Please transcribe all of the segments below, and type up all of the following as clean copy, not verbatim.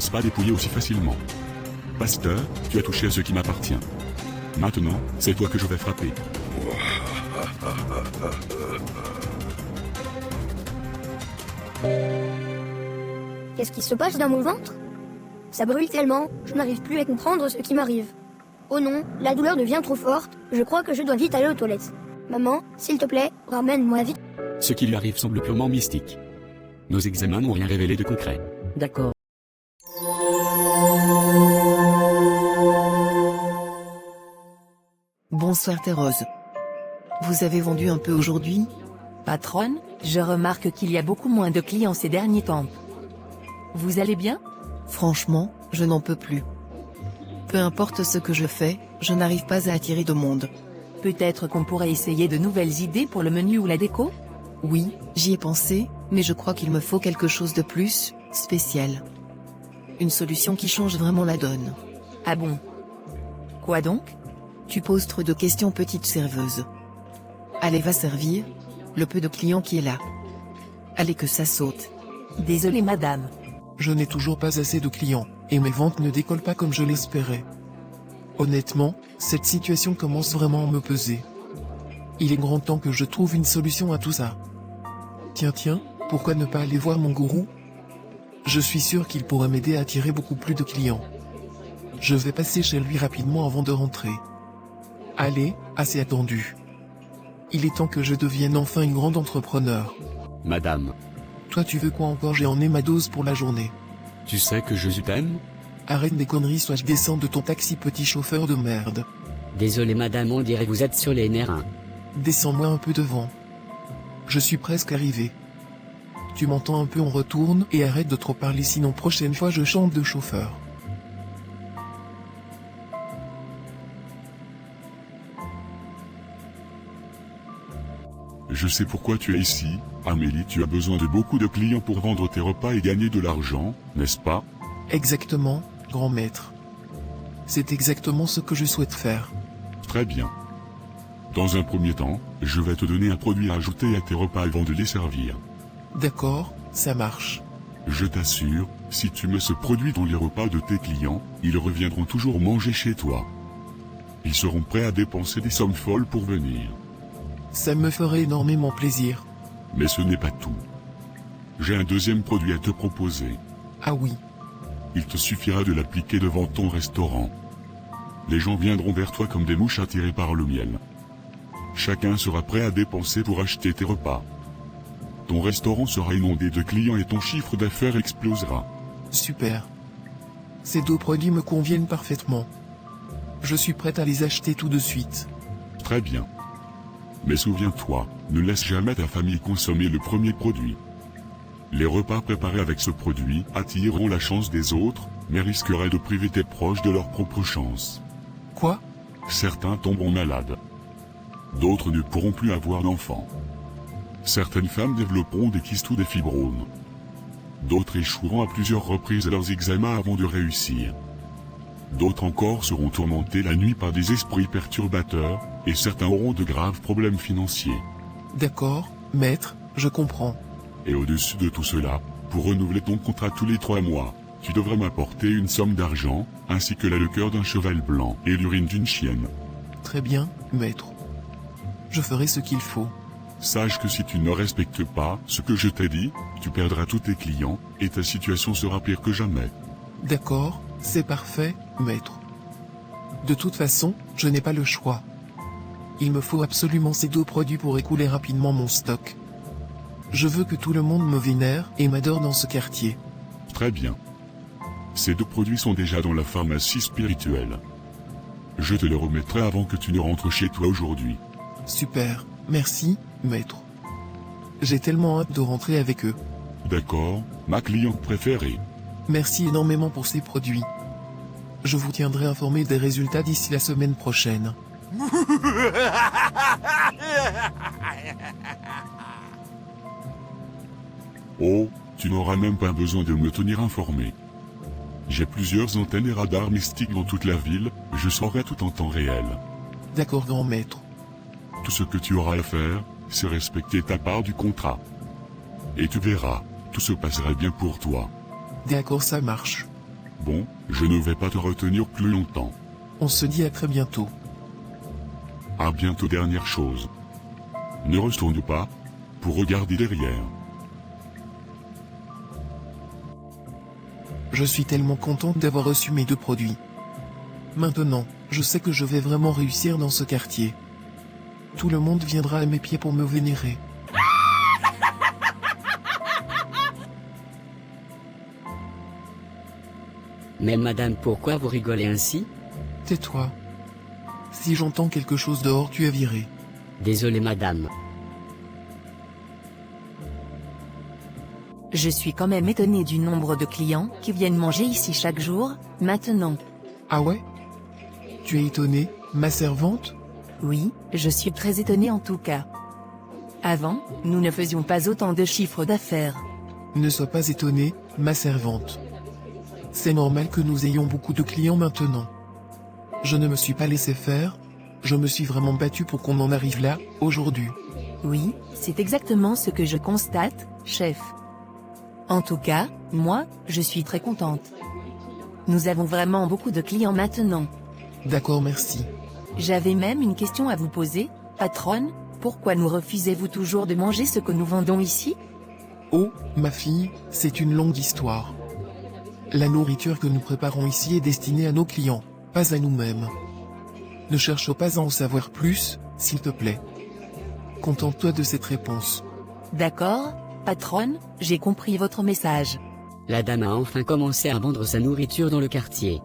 laisse pas dépouiller aussi facilement. Pasteur, tu as touché à ce qui m'appartient. Maintenant, c'est toi que je vais frapper. Qu'est-ce qui se passe dans mon ventre? Ça brûle tellement, je n'arrive plus à comprendre ce qui m'arrive. Oh non, la douleur devient trop forte, je crois que je dois vite aller aux toilettes. Maman, s'il te plaît, ramène-moi vite. Ce qui lui arrive semble purement mystique. Nos examens n'ont rien révélé de concret. D'accord. Bonsoir Thérèse. Vous avez vendu un peu aujourd'hui? Patronne, je remarque qu'il y a beaucoup moins de clients ces derniers temps. Vous allez bien? Franchement, je n'en peux plus. Peu importe ce que je fais, je n'arrive pas à attirer de monde. Peut-être qu'on pourrait essayer de nouvelles idées pour le menu ou la déco? Oui, j'y ai pensé, mais je crois qu'il me faut quelque chose de plus spécial. Une solution qui change vraiment la donne. Ah bon? Quoi donc? Tu poses trop de questions, petite serveuse. Allez, va servir, le peu de clients qui est là. Allez, que ça saute. Désolée madame. Je n'ai toujours pas assez de clients, et mes ventes ne décollent pas comme je l'espérais. Honnêtement, cette situation commence vraiment à me peser. Il est grand temps que je trouve une solution à tout ça. Tiens, pourquoi ne pas aller voir mon gourou? Je suis sûr qu'il pourrait m'aider à attirer beaucoup plus de clients. Je vais passer chez lui rapidement avant de rentrer. Allez, assez attendu. Il est temps que je devienne enfin une grande entrepreneur. Madame, Toi tu veux quoi encore? J'ai en ai ma dose pour la journée. tu sais que je t'aime? Arrête des conneries, soit je descends de ton taxi, petit chauffeur de merde. Désolé madame, on dirait que vous êtes sur les nerfs. Hein. Descends-moi un peu devant. Je suis presque arrivé. Tu m'entends un peu, on retourne, et arrête de trop parler, sinon prochaine fois je chante de chauffeur. Je sais pourquoi tu es ici, Amélie, tu as besoin de beaucoup de clients pour vendre tes repas et gagner de l'argent, n'est-ce pas? Exactement, grand maître. C'est exactement ce que je souhaite faire. Très bien. Dans un premier temps, je vais te donner un produit à ajouter à tes repas avant de les servir. D'accord, ça marche. Je t'assure, si tu mets ce produit dans les repas de tes clients, ils reviendront toujours manger chez toi. Ils seront prêts à dépenser des sommes folles pour venir. Ça me ferait énormément plaisir. Mais ce n'est pas tout. J'ai un deuxième produit à te proposer. Ah oui, Il te suffira de l'appliquer devant ton restaurant. Les gens viendront vers toi comme des mouches attirées par le miel. Chacun sera prêt à dépenser pour acheter tes repas. Ton restaurant sera inondé de clients et ton chiffre d'affaires explosera. super. Ces deux produits me conviennent parfaitement. Je suis prête à les acheter tout de suite. Très bien. Mais souviens-toi, ne laisse jamais ta famille consommer le premier produit. Les repas préparés avec ce produit attireront la chance des autres, mais risqueraient de priver tes proches de leur propre chance. Quoi? Certains tomberont malades. D'autres ne pourront plus avoir d'enfants. Certaines femmes développeront des kystes ou des fibromes. D'autres échoueront à plusieurs reprises à leurs examens avant de réussir. D'autres encore seront tourmentés la nuit par des esprits perturbateurs, et certains auront de graves problèmes financiers. D'accord, maître, je comprends. Et au-dessus de tout cela, pour renouveler ton contrat tous les 3 mois, tu devras m'apporter une somme d'argent, ainsi que la liqueur d'un cheval blanc et l'urine d'une chienne. Très bien, maître. Je ferai ce qu'il faut. Sache que si tu ne respectes pas ce que je t'ai dit, tu perdras tous tes clients, et ta situation sera pire que jamais. D'accord, c'est parfait, maître. De toute façon, je n'ai pas le choix. Il me faut absolument ces deux produits pour écouler rapidement mon stock. Je veux que tout le monde me vénère et m'adore dans ce quartier. Très bien. Ces deux produits sont déjà dans la pharmacie spirituelle. Je te les remettrai avant que tu ne rentres chez toi aujourd'hui. Super, merci, maître. J'ai tellement hâte de rentrer avec eux. D'accord, ma cliente préférée. Merci énormément pour ces produits. Je vous tiendrai informé des résultats d'ici la semaine prochaine. Oh, tu n'auras même pas besoin de me tenir informé. J'ai plusieurs antennes et radars mystiques dans toute la ville, je saurai tout en temps réel. D'accord, grand maître. Tout ce que tu auras à faire, c'est respecter ta part du contrat. Et tu verras, tout se passera bien pour toi. D'accord, ça marche. Bon, je ne vais pas te retenir plus longtemps. On se dit à très bientôt. À bientôt. Dernière chose. Ne retourne pas, pour regarder derrière. Je suis tellement contente d'avoir reçu mes 2 produits. Maintenant, je sais que je vais vraiment réussir dans ce quartier. Tout le monde viendra à mes pieds pour me vénérer. Mais madame, pourquoi vous rigolez ainsi? Tais-toi. Si j'entends quelque chose dehors, tu es viré. Désolé madame. Je suis quand même étonné du nombre de clients qui viennent manger ici chaque jour, maintenant. Ah ouais? Tu es étonnée, ma servante? Oui, je suis très étonné en tout cas. Avant, nous ne faisions pas autant de chiffres d'affaires. Ne sois pas étonnée, ma servante. C'est normal que nous ayons beaucoup de clients maintenant. Je ne me suis pas laissé faire, je me suis vraiment battu pour qu'on en arrive là, aujourd'hui. Oui, c'est exactement ce que je constate, chef. En tout cas, moi, je suis très contente. Nous avons vraiment beaucoup de clients maintenant. D'accord, merci. J'avais même une question à vous poser, patronne, pourquoi nous refusez-vous toujours de manger ce que nous vendons ici? Oh, ma fille, c'est une longue histoire. La nourriture que nous préparons ici est destinée à nos clients, pas à nous-mêmes. Ne cherche pas à en savoir plus, s'il te plaît. Contente-toi de cette réponse. D'accord, patronne, j'ai compris votre message. La dame a enfin commencé à vendre sa nourriture dans le quartier.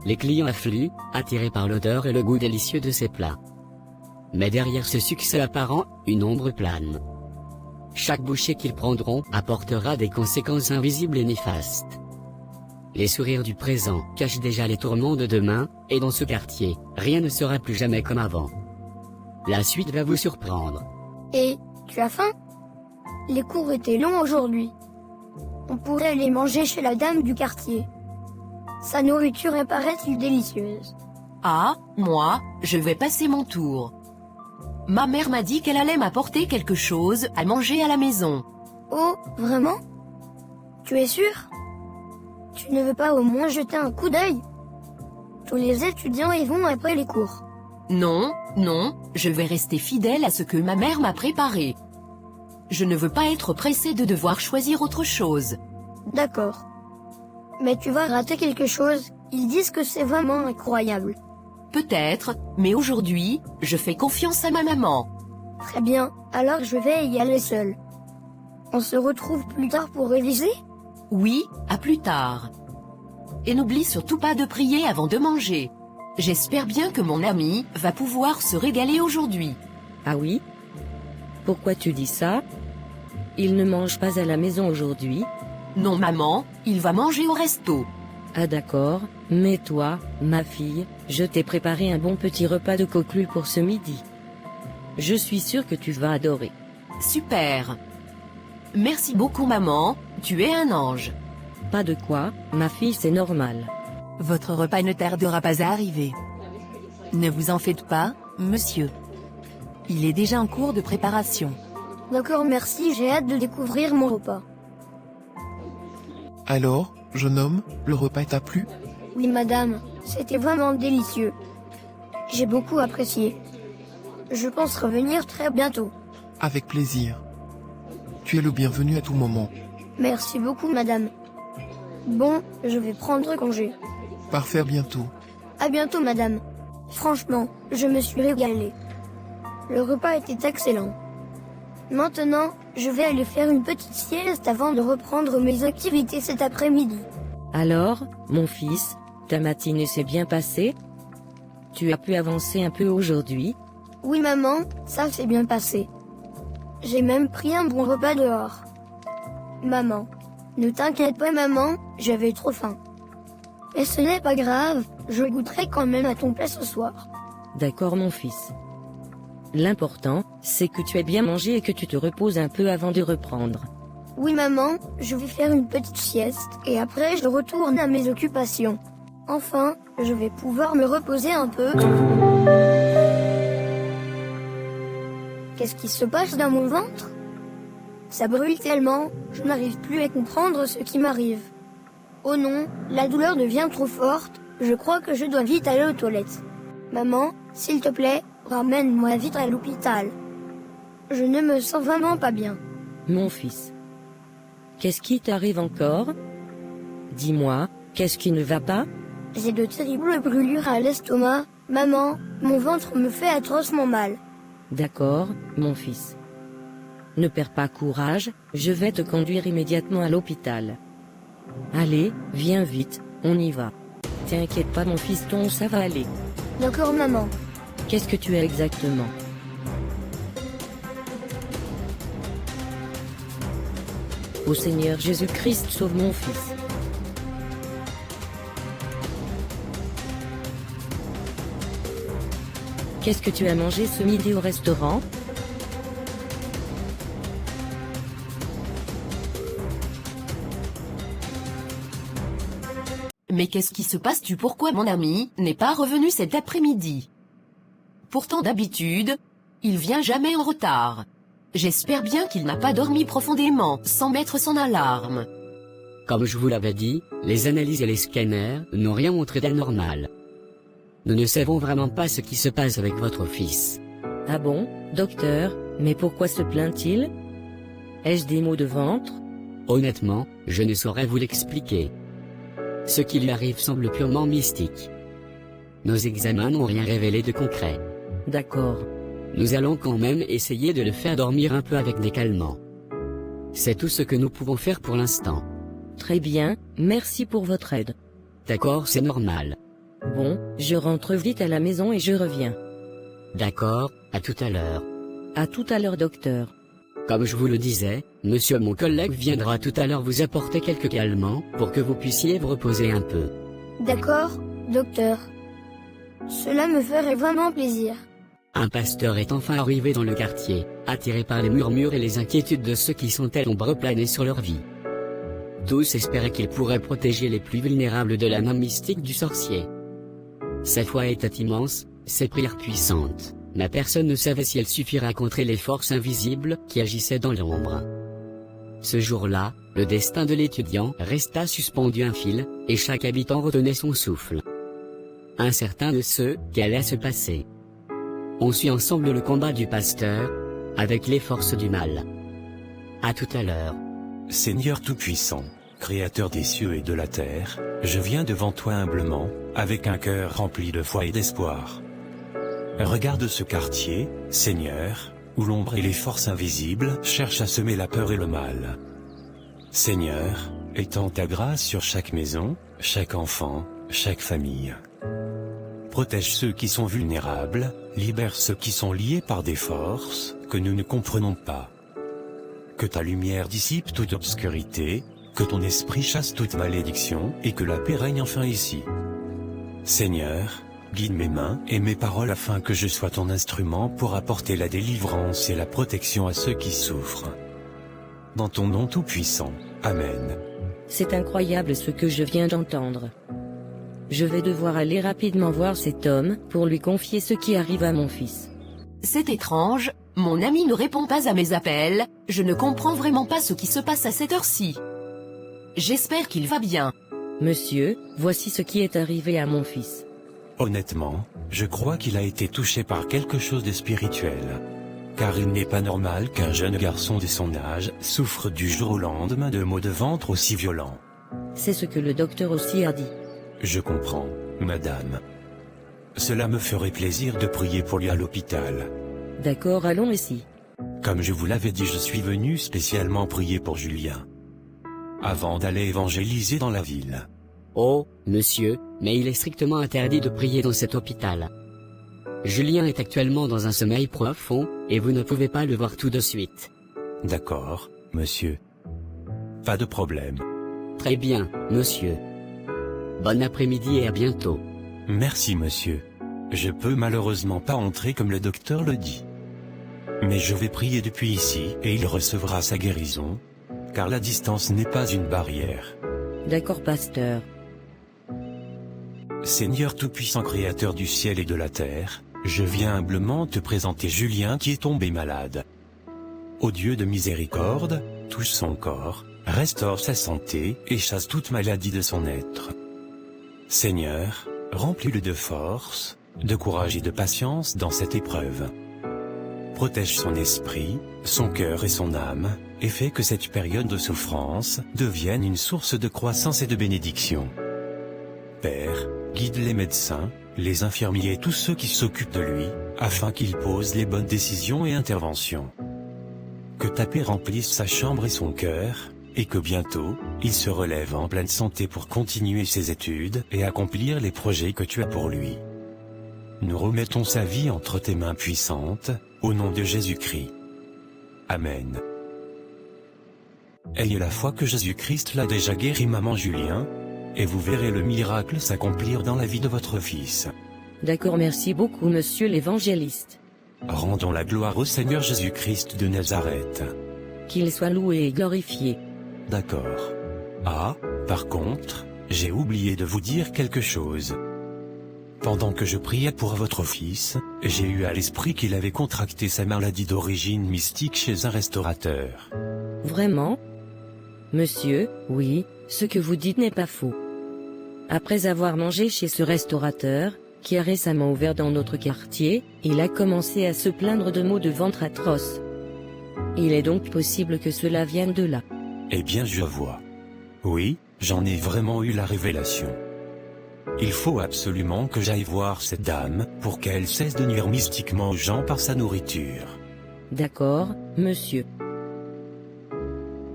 Les clients affluent, attirés par l'odeur et le goût délicieux de ses plats. Mais derrière ce succès apparent, une ombre plane. Chaque bouchée qu'ils prendront apportera des conséquences invisibles et néfastes. Les sourires du présent cachent déjà les tourments de demain, et dans ce quartier, rien ne sera plus jamais comme avant. La suite va vous surprendre. Et, tu as faim? Les cours étaient longs aujourd'hui. On pourrait aller manger chez la dame du quartier. Sa nourriture est paraît-il délicieuse. Ah, moi, je vais passer mon tour. Ma mère m'a dit qu'elle allait m'apporter quelque chose à manger à la maison. Oh, vraiment? Tu es sûr? Tu ne veux pas au moins jeter un coup d'œil? Tous les étudiants y vont après les cours. Non, non, je vais rester fidèle à ce que ma mère m'a préparé. Je ne veux pas être pressée de devoir choisir autre chose. D'accord. Mais tu vas rater quelque chose, ils disent que c'est vraiment incroyable. Peut-être, mais aujourd'hui, je fais confiance à ma maman. Très bien, alors je vais y aller seule. On se retrouve plus tard pour réviser? Oui, à plus tard. Et n'oublie surtout pas de prier avant de manger. J'espère bien que mon ami va pouvoir se régaler aujourd'hui. Ah oui? Pourquoi tu dis ça? Il ne mange pas à la maison aujourd'hui? Non maman, il va manger au resto. Ah d'accord, mais toi, ma fille, je t'ai préparé un bon petit repas de coquelus pour ce midi. Je suis sûre que tu vas adorer. Super. Merci beaucoup maman, tu es un ange. Pas de quoi, ma fille, c'est normal. Votre repas ne tardera pas à arriver. Ne vous en faites pas, monsieur. Il est déjà en cours de préparation. D'accord, merci, j'ai hâte de découvrir mon repas. Alors, jeune homme, le repas t'a plu? Oui madame, c'était vraiment délicieux. J'ai beaucoup apprécié. Je pense revenir très bientôt. Avec plaisir. Tu es le bienvenu à tout moment. Merci beaucoup madame. Bon, je vais prendre congé. Parfait, à bientôt. À bientôt madame. Franchement, je me suis régalé. Le repas était excellent. Maintenant, je vais aller faire une petite sieste avant de reprendre mes activités cet après-midi. Alors, mon fils, ta matinée s'est bien passée? Tu as pu avancer un peu aujourd'hui? Oui maman, ça s'est bien passé. J'ai même pris un bon repas dehors. Maman, ne t'inquiète pas maman, j'avais trop faim. Mais ce n'est pas grave, je goûterai quand même à ton plat ce soir. D'accord mon fils. L'important, c'est que tu aies bien mangé et que tu te reposes un peu avant de reprendre. Oui maman, je vais faire une petite sieste et après je retourne à mes occupations. Enfin, je vais pouvoir me reposer un peu. Qu'est-ce qui se passe dans mon ventre? Ça brûle tellement, je n'arrive plus à comprendre ce qui m'arrive. Oh non, la douleur devient trop forte. Je crois que je dois vite aller aux toilettes. Maman, s'il te plaît, ramène-moi vite à l'hôpital. Je ne me sens vraiment pas bien. Mon fils. Qu'est-ce qui t'arrive encore? Dis-moi, qu'est-ce qui ne va pas? J'ai de terribles brûlures à l'estomac. Maman, mon ventre me fait atrocement mal. D'accord, mon fils. Ne perds pas courage, je vais te conduire immédiatement à l'hôpital. Allez, viens vite, on y va. T'inquiète pas mon fiston, ça va aller. D'accord maman. Qu'est-ce que tu as exactement? Ô Seigneur Jésus-Christ, sauve mon fils. Qu'est-ce que tu as mangé ce midi au restaurant? Mais qu'est-ce qui se passe? Pourquoi mon ami n'est pas revenu cet après-midi? Pourtant d'habitude, il vient jamais en retard. J'espère bien qu'il n'a pas dormi profondément, sans mettre son alarme. Comme je vous l'avais dit, les analyses et les scanners n'ont rien montré d'anormal. Nous ne savons vraiment pas ce qui se passe avec votre fils. Ah bon, docteur, mais pourquoi se plaint-il? Ai-je des maux de ventre? Honnêtement, je ne saurais vous l'expliquer. Ce qui lui arrive semble purement mystique. Nos examens n'ont rien révélé de concret. D'accord. Nous allons quand même essayer de le faire dormir un peu avec des calmants. C'est tout ce que nous pouvons faire pour l'instant. Très bien, merci pour votre aide. D'accord, c'est normal. Bon, je rentre vite à la maison et je reviens. D'accord, à tout à l'heure. À tout à l'heure docteur. Comme je vous le disais, monsieur mon collègue viendra tout à l'heure vous apporter quelques calmants pour que vous puissiez vous reposer un peu. D'accord, docteur. Cela me ferait vraiment plaisir. Un pasteur est enfin arrivé dans le quartier, attiré par les murmures et les inquiétudes de ceux qui sentaient l'ombre planer sur leur vie. Tous espéraient qu'il pourrait protéger les plus vulnérables de la main mystique du sorcier. Sa foi était immense, ses prières puissantes, mais personne ne savait si elle suffirait à contrer les forces invisibles qui agissaient dans l'ombre. Ce jour-là, le destin de l'étudiant resta suspendu à un fil, et chaque habitant retenait son souffle. Incertain de ce qu'allait se passer. On suit ensemble le combat du pasteur, avec les forces du mal. À tout à l'heure. Seigneur Tout-Puissant, Créateur des cieux et de la terre, je viens devant toi humblement, avec un cœur rempli de foi et d'espoir. Regarde ce quartier, Seigneur, où l'ombre et les forces invisibles cherchent à semer la peur et le mal. Seigneur, étends ta grâce sur chaque maison, chaque enfant, chaque famille. Protège ceux qui sont vulnérables, libère ceux qui sont liés par des forces que nous ne comprenons pas. Que ta lumière dissipe toute obscurité, que ton esprit chasse toute malédiction et que la paix règne enfin ici. Seigneur, guide mes mains et mes paroles afin que je sois ton instrument pour apporter la délivrance et la protection à ceux qui souffrent. Dans ton nom tout-puissant. Amen. C'est incroyable ce que je viens d'entendre. Je vais devoir aller rapidement voir cet homme pour lui confier ce qui arrive à mon fils. C'est étrange, mon ami ne répond pas à mes appels, je ne comprends vraiment pas ce qui se passe à cette heure-ci. J'espère qu'il va bien. Monsieur, voici ce qui est arrivé à mon fils. Honnêtement, je crois qu'il a été touché par quelque chose de spirituel. Car il n'est pas normal qu'un jeune garçon de son âge souffre du jour au lendemain de maux de ventre aussi violents. C'est ce que le docteur aussi a dit. Je comprends, madame. Cela me ferait plaisir de prier pour lui à l'hôpital. D'accord, allons ici. Comme je vous l'avais dit, je suis venu spécialement prier pour Julien. Avant d'aller évangéliser dans la ville. Oh, monsieur, mais il est strictement interdit de prier dans cet hôpital. Julien est actuellement dans un sommeil profond, et vous ne pouvez pas le voir tout de suite. D'accord, monsieur. Pas de problème. Très bien, monsieur. Bon après-midi et à bientôt. Merci, monsieur. Je peux malheureusement pas entrer comme le docteur le dit. Mais je vais prier depuis ici, et il recevra sa guérison, car la distance n'est pas une barrière. D'accord, pasteur. Seigneur tout-puissant créateur du ciel et de la terre, je viens humblement te présenter Julien qui est tombé malade. Ô Dieu de miséricorde, touche son corps, restaure sa santé et chasse toute maladie de son être. Seigneur, remplis-le de force, de courage et de patience dans cette épreuve. Protège son esprit, son cœur et son âme, et fais que cette période de souffrance devienne une source de croissance et de bénédiction. Père, guide les médecins, les infirmiers et tous ceux qui s'occupent de lui, afin qu'il pose les bonnes décisions et interventions. Que ta paix remplisse sa chambre et son cœur, et que bientôt, il se relève en pleine santé pour continuer ses études et accomplir les projets que tu as pour lui. Nous remettons sa vie entre tes mains puissantes, au nom de Jésus-Christ. Amen. Ayez la foi que Jésus-Christ l'a déjà guéri maman Julien, et vous verrez le miracle s'accomplir dans la vie de votre fils. D'accord, merci beaucoup monsieur l'évangéliste. Rendons la gloire au Seigneur Jésus-Christ de Nazareth. Qu'il soit loué et glorifié. D'accord. Ah, par contre, j'ai oublié de vous dire quelque chose. Pendant que je priais pour votre fils, j'ai eu à l'esprit qu'il avait contracté sa maladie d'origine mystique chez un restaurateur. Vraiment? Monsieur, oui, ce que vous dites n'est pas faux. Après avoir mangé chez ce restaurateur, qui a récemment ouvert dans notre quartier, il a commencé à se plaindre de maux de ventre atroces. Il est donc possible que cela vienne de là. Eh bien je vois. Oui, j'en ai vraiment eu la révélation. Il faut absolument que j'aille voir cette dame, pour qu'elle cesse de nuire mystiquement aux gens par sa nourriture. D'accord, monsieur.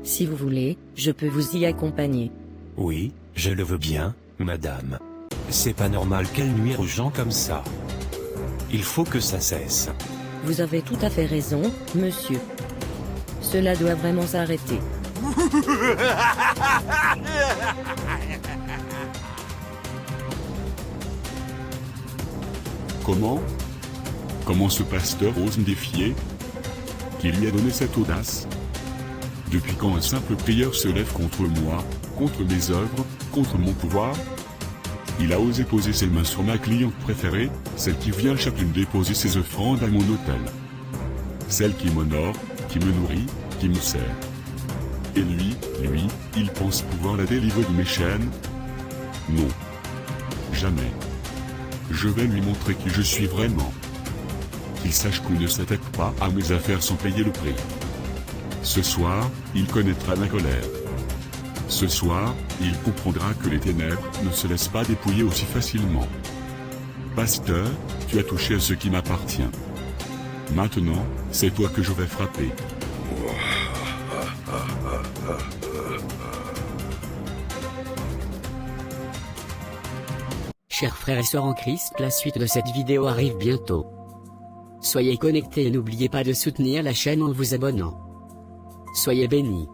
Si vous voulez, je peux vous y accompagner. Oui, je le veux bien, madame. C'est pas normal qu'elle nuire aux gens comme ça. Il faut que ça cesse. Vous avez tout à fait raison, monsieur. Cela doit vraiment s'arrêter. Comment ce pasteur ose me défier? Qui lui a donné cette audace? Depuis quand un simple prieur se lève contre moi, contre mes œuvres, contre mon pouvoir? Il a osé poser ses mains sur ma cliente préférée, celle qui vient chaque lune déposer ses offrandes à mon autel. Celle qui m'honore, qui me nourrit, qui me sert. Et lui, il pense pouvoir la délivrer de mes chaînes? Non. Jamais. Je vais lui montrer qui je suis vraiment. Qu'il sache qu'on ne s'attaque pas à mes affaires sans payer le prix. Ce soir, il connaîtra la colère. Ce soir, il comprendra que les ténèbres ne se laissent pas dépouiller aussi facilement. Pasteur, tu as touché à ce qui m'appartient. Maintenant, c'est toi que je vais frapper. Chers frères et sœurs en Christ, la suite de cette vidéo arrive bientôt. Soyez connectés et n'oubliez pas de soutenir la chaîne en vous abonnant. Soyez bénis.